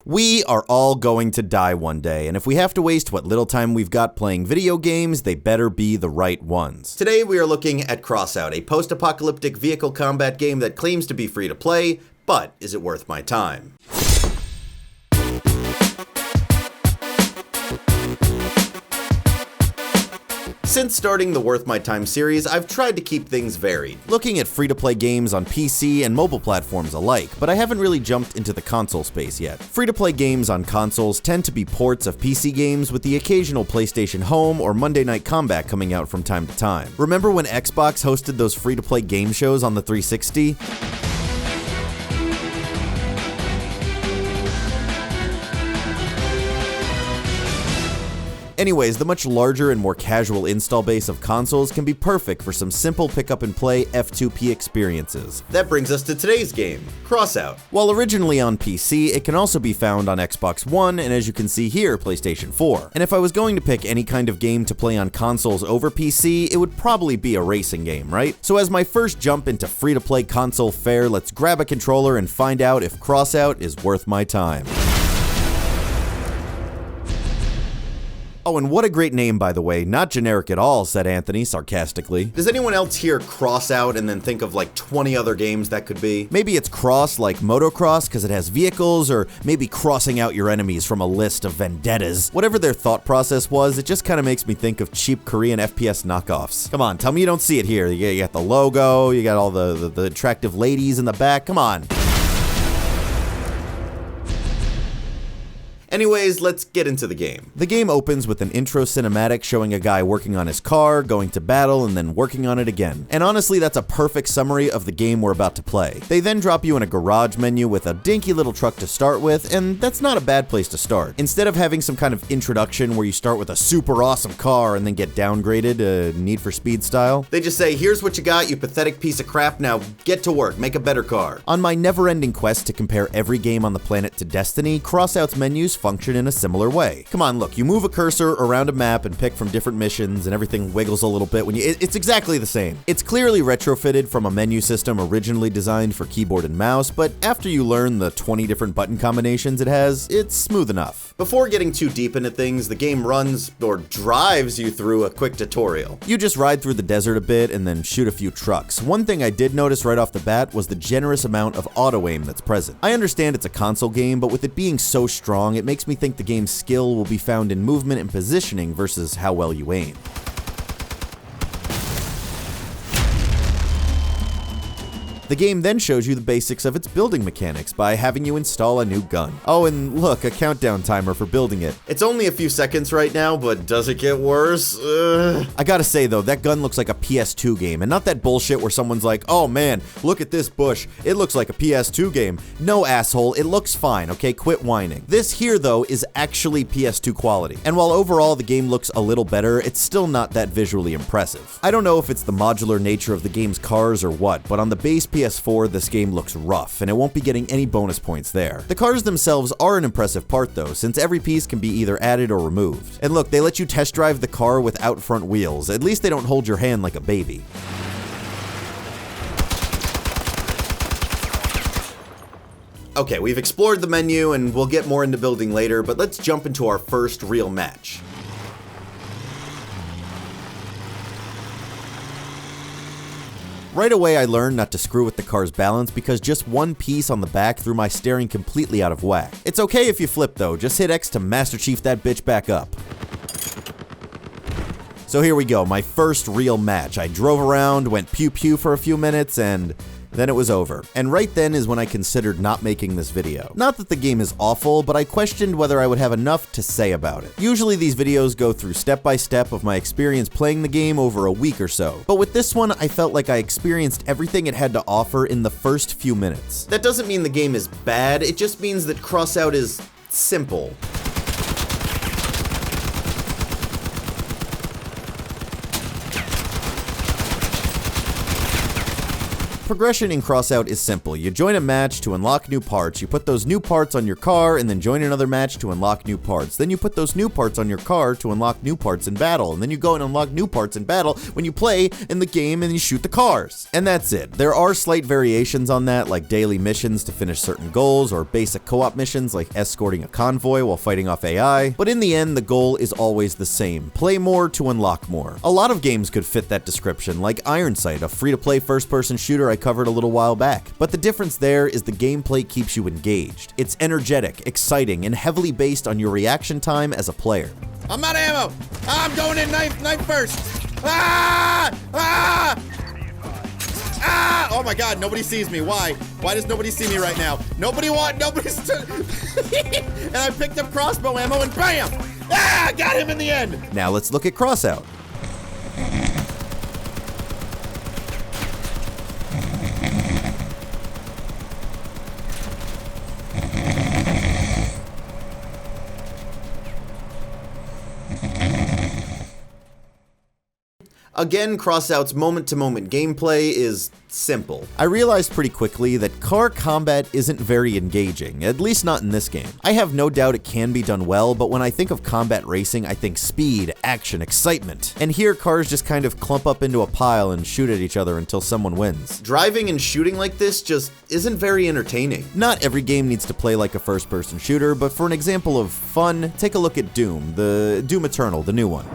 We are all going to die one day, and if we have to waste what little time we've got playing video games, they better be the right ones. Today we are looking at Crossout, a post-apocalyptic vehicle combat game that claims to be free to play, but is it worth my time? Since starting the Worth My Time series, I've tried to keep things varied, looking at free-to-play games on PC and mobile platforms alike, but I haven't really jumped into the console space yet. Free-to-play games on consoles tend to be ports of PC games with the occasional PlayStation Home or Monday Night Combat coming out from time to time. Remember when Xbox hosted those free-to-play game shows on the 360? Anyways, the much larger and more casual install base of consoles can be perfect for some simple pick-up-and-play F2P experiences. That brings us to today's game, Crossout. While originally on PC, it can also be found on Xbox One, and as you can see here, PlayStation 4. And if I was going to pick any kind of game to play on consoles over PC, it would probably be a racing game, right? So as my first jump into free-to-play console fare, let's grab a controller and find out if Crossout is worth my time. Oh, and what a great name, by the way. Not generic at all, said Anthony sarcastically. Does anyone else hear Crossout and then think of like 20 other games that could be? Maybe it's cross like motocross because it has vehicles, or maybe crossing out your enemies from a list of vendettas. Whatever their thought process was, it just kind of makes me think of cheap Korean FPS knockoffs. Come on, tell me you don't see it here. You got the logo, you got all the attractive ladies in the back. Come on. Anyways, let's get into the game. The game opens with an intro cinematic showing a guy working on his car, going to battle, and then working on it again. And honestly, that's a perfect summary of the game we're about to play. They then drop you in a garage menu with a dinky little truck to start with, and that's not a bad place to start. Instead of having some kind of introduction where you start with a super awesome car and then get downgraded, Need for Speed style, they just say, here's what you got, you pathetic piece of crap, now get to work, make a better car. On my never-ending quest to compare every game on the planet to Destiny, Crossout's menus function in a similar way. Come on, look, you move a cursor around a map and pick from different missions and everything wiggles a little bit when it's exactly the same. It's clearly retrofitted from a menu system originally designed for keyboard and mouse, but after you learn the 20 different button combinations it has, it's smooth enough. Before getting too deep into things, the game runs or drives you through a quick tutorial. You just ride through the desert a bit and then shoot a few trucks. One thing I did notice right off the bat was the generous amount of auto-aim that's present. I understand it's a console game, but with it being so strong, it makes me think the game's skill will be found in movement and positioning versus how well you aim. The game then shows you the basics of its building mechanics by having you install a new gun. Oh, and look, a countdown timer for building it. It's only a few seconds right now, but does it get worse? I gotta say though, that gun looks like a PS2 game, and not that bullshit where someone's like, oh man, look at this bush, it looks like a PS2 game. No, asshole, it looks fine, okay, quit whining. This here though is actually PS2 quality, and while overall the game looks a little better, it's still not that visually impressive. I don't know if it's the modular nature of the game's cars or what, but on the base PS4, this game looks rough, and it won't be getting any bonus points there. The cars themselves are an impressive part though, since every piece can be either added or removed. And look, they let you test drive the car without front wheels. At least they don't hold your hand like a baby. Okay, we've explored the menu and we'll get more into building later, but let's jump into our first real match. Right away, I learned not to screw with the car's balance because just one piece on the back threw my steering completely out of whack. It's okay if you flip though, just hit X to Master Chief that bitch back up. So here we go, my first real match. I drove around, went pew-pew for a few minutes, and then it was over. And right then is when I considered not making this video. Not that the game is awful, but I questioned whether I would have enough to say about it. Usually these videos go through step-by-step of my experience playing the game over a week or so. But with this one, I felt like I experienced everything it had to offer in the first few minutes. That doesn't mean the game is bad, it just means that Crossout is simple. Progression in Crossout is simple. You join a match to unlock new parts, you put those new parts on your car, and then join another match to unlock new parts. Then you put those new parts on your car to unlock new parts in battle, and then you go and unlock new parts in battle when you play in the game and you shoot the cars. And that's it. There are slight variations on that, like daily missions to finish certain goals, or basic co-op missions like escorting a convoy while fighting off AI, but in the end, the goal is always the same. Play more to unlock more. A lot of games could fit that description, like Iron Sight, a free-to-play first-person shooter I covered a little while back. But the difference there is the gameplay keeps you engaged. It's energetic, exciting, and heavily based on your reaction time as a player. I'm out of ammo! I'm going in knife first! Ah! Ah! Ah! Oh my god, nobody sees me. Why? Why does nobody see me right now? Nobody's and I picked up crossbow ammo and bam! Ah! Got him in the end! Now let's look at Crossout. Again, Crossout's moment-to-moment gameplay is simple. I realized pretty quickly that car combat isn't very engaging, at least not in this game. I have no doubt it can be done well, but when I think of combat racing, I think speed, action, excitement. And here, cars just kind of clump up into a pile and shoot at each other until someone wins. Driving and shooting like this just isn't very entertaining. Not every game needs to play like a first-person shooter, but for an example of fun, take a look at Doom Eternal, the new one.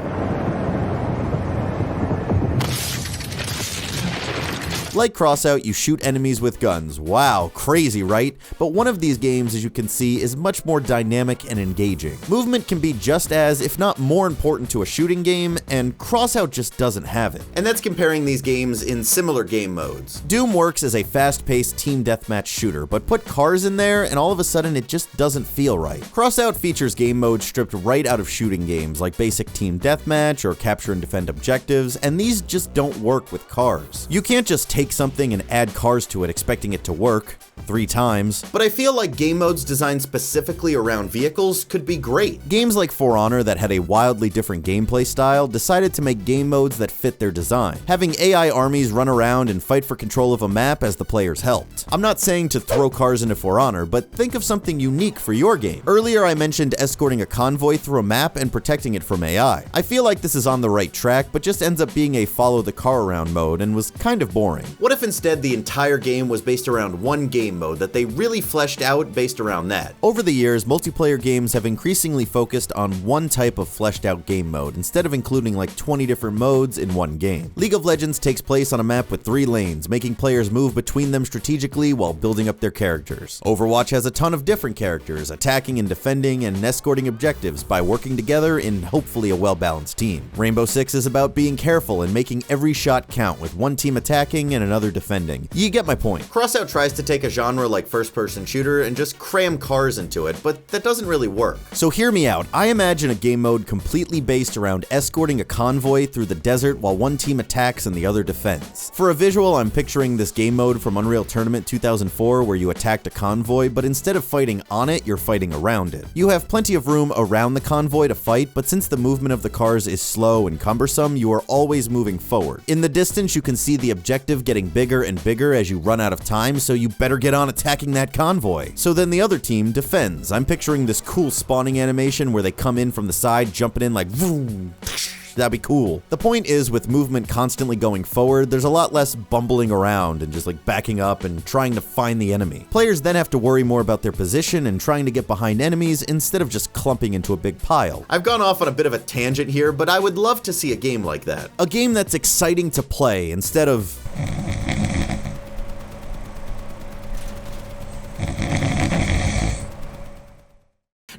Like Crossout, you shoot enemies with guns. Wow, crazy, right? But one of these games, as you can see, is much more dynamic and engaging. Movement can be just as, if not more important to a shooting game, and Crossout just doesn't have it. And that's comparing these games in similar game modes. Doom works as a fast-paced team deathmatch shooter, but put cars in there and all of a sudden it just doesn't feel right. Crossout features game modes stripped right out of shooting games like basic team deathmatch or capture and defend objectives, and these just don't work with cars. You can't just take something and add cars to it expecting it to work 3 times. But I feel like game modes designed specifically around vehicles could be great. Games like For Honor that had a wildly different gameplay style decided to make game modes that fit their design, having AI armies run around and fight for control of a map as the players helped. I'm not saying to throw cars into For Honor, but think of something unique for your game. Earlier I mentioned escorting a convoy through a map and protecting it from AI. I feel like this is on the right track, but just ends up being a follow the car around mode and was kind of boring. What if instead the entire game was based around one game mode that they really fleshed out based around that? Over the years, multiplayer games have increasingly focused on one type of fleshed out game mode instead of including like 20 different modes in one game. League of Legends takes place on a map with 3 lanes, making players move between them strategically while building up their characters. Overwatch has a ton of different characters, attacking and defending and escorting objectives by working together in hopefully a well-balanced team. Rainbow Six is about being careful and making every shot count, with one team attacking and another defending. You get my point. Crossout tries to take a genre like first-person shooter and just cram cars into it, but that doesn't really work. So hear me out. I imagine a game mode completely based around escorting a convoy through the desert while one team attacks and the other defends. For a visual, I'm picturing this game mode from Unreal Tournament 2004 where you attacked a convoy, but instead of fighting on it, you're fighting around it. You have plenty of room around the convoy to fight, but since the movement of the cars is slow and cumbersome, you are always moving forward. In the distance, you can see the objective getting bigger and bigger as you run out of time, so you better get on attacking that convoy. So then the other team defends. I'm picturing this cool spawning animation where they come in from the side, jumping in like vroom. That'd be cool. The point is, with movement constantly going forward, there's a lot less bumbling around and just like backing up and trying to find the enemy. Players then have to worry more about their position and trying to get behind enemies instead of just clumping into a big pile. I've gone off on a bit of a tangent here, but I would love to see a game like that. A game that's exciting to play instead of...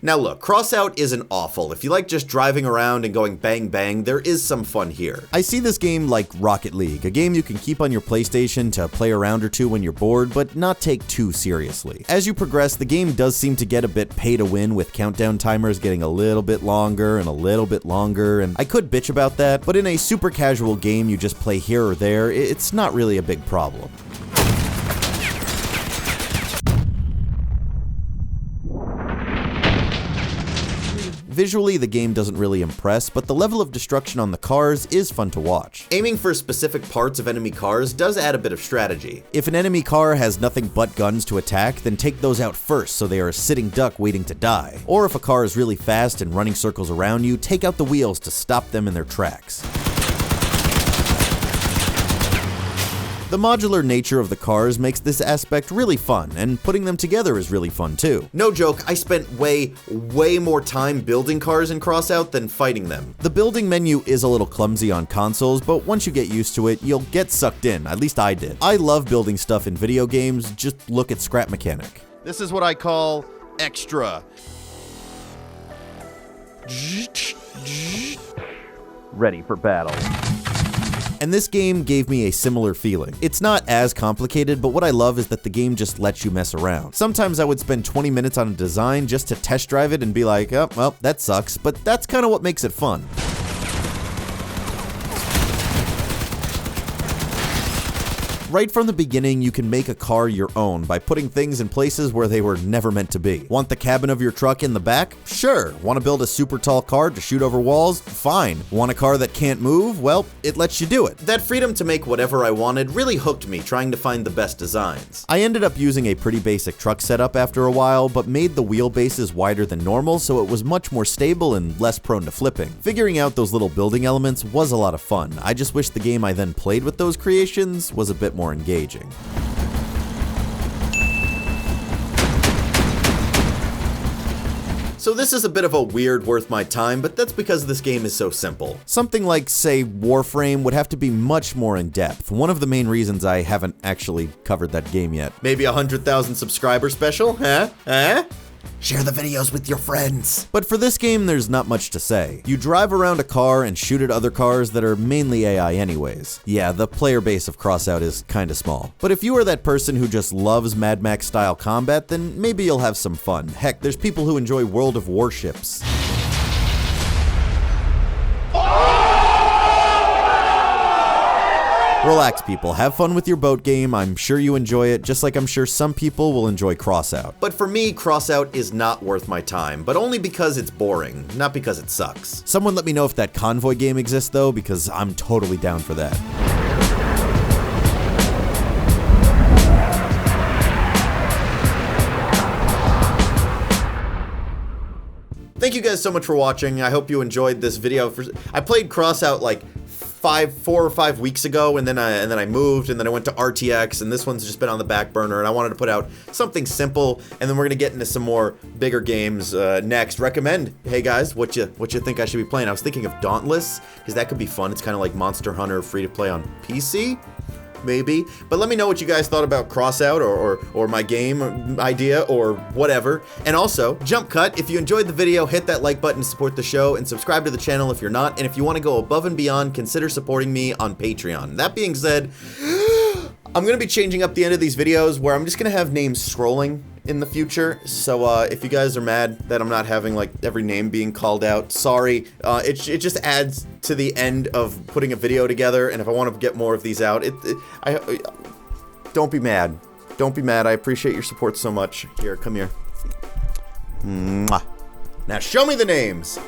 Now look, Crossout isn't awful. If you like just driving around and going bang bang, there is some fun here. I see this game like Rocket League, a game you can keep on your PlayStation to play a round or two when you're bored, but not take too seriously. As you progress, the game does seem to get a bit pay to win, with countdown timers getting a little bit longer and a little bit longer, and I could bitch about that, but in a super casual game you just play here or there, it's not really a big problem. Visually, the game doesn't really impress, but the level of destruction on the cars is fun to watch. Aiming for specific parts of enemy cars does add a bit of strategy. If an enemy car has nothing but guns to attack, then take those out first so they are a sitting duck waiting to die. Or if a car is really fast and running circles around you, take out the wheels to stop them in their tracks. The modular nature of the cars makes this aspect really fun, and putting them together is really fun too. No joke, I spent way more time building cars in Crossout than fighting them. The building menu is a little clumsy on consoles, but once you get used to it, you'll get sucked in, at least I did. I love building stuff in video games, just look at Scrap Mechanic. This is what I call extra. Ready for battle. And this game gave me a similar feeling. It's not as complicated, but what I love is that the game just lets you mess around. Sometimes I would spend 20 minutes on a design just to test drive it and be like, oh, well, that sucks, but that's kind of what makes it fun. Right from the beginning, you can make a car your own by putting things in places where they were never meant to be. Want the cabin of your truck in the back? Sure. Want to build a super tall car to shoot over walls? Fine. Want a car that can't move? Well, it lets you do it. That freedom to make whatever I wanted really hooked me trying to find the best designs. I ended up using a pretty basic truck setup after a while, but made the wheelbases wider than normal so it was much more stable and less prone to flipping. Figuring out those little building elements was a lot of fun. I just wish the game I then played with those creations was a bit more engaging. So this is a bit of a weird worth my time, but that's because this game is so simple. Something like, say, Warframe would have to be much more in depth. One of the main reasons I haven't actually covered that game yet. Maybe a 100,000 subscriber special, huh? Share the videos with your friends. But for this game, there's not much to say. You drive around a car and shoot at other cars that are mainly AI anyways. Yeah, the player base of Crossout is kinda small. But if you are that person who just loves Mad Max style combat, then maybe you'll have some fun. Heck, there's people who enjoy World of Warships. Relax, people. Have fun with your boat game. I'm sure you enjoy it, just like I'm sure some people will enjoy Crossout. But for me, Crossout is not worth my time, but only because it's boring, not because it sucks. Someone let me know if that Convoy game exists, though, because I'm totally down for that. Thank you guys so much for watching. I hope you enjoyed this video. I played Crossout like 4 or 5 weeks ago, and then I moved, and then I went to RTX, and this one's just been on the back burner, and I wanted to put out something simple, and then we're gonna get into some more bigger games next. Recommend, hey guys, what you think I should be playing? I was thinking of Dauntless, because that could be fun. It's kind of like Monster Hunter free to play on PC. Maybe, but let me know what you guys thought about Crossout or my game idea or whatever. And also, jump cut, if you enjoyed the video, hit that like button to support the show and subscribe to the channel if you're not. And if you want to go above and beyond, consider supporting me on Patreon. That being said, I'm going to be changing up the end of these videos where I'm just going to have names scrolling in the future. So if you guys are mad that I'm not having like every name being called out, sorry. It just adds to the end of putting a video together, and if I want to get more of these out, don't be mad. Don't be mad. I appreciate your support so much. Here, come here. Mwah. Now show me the names.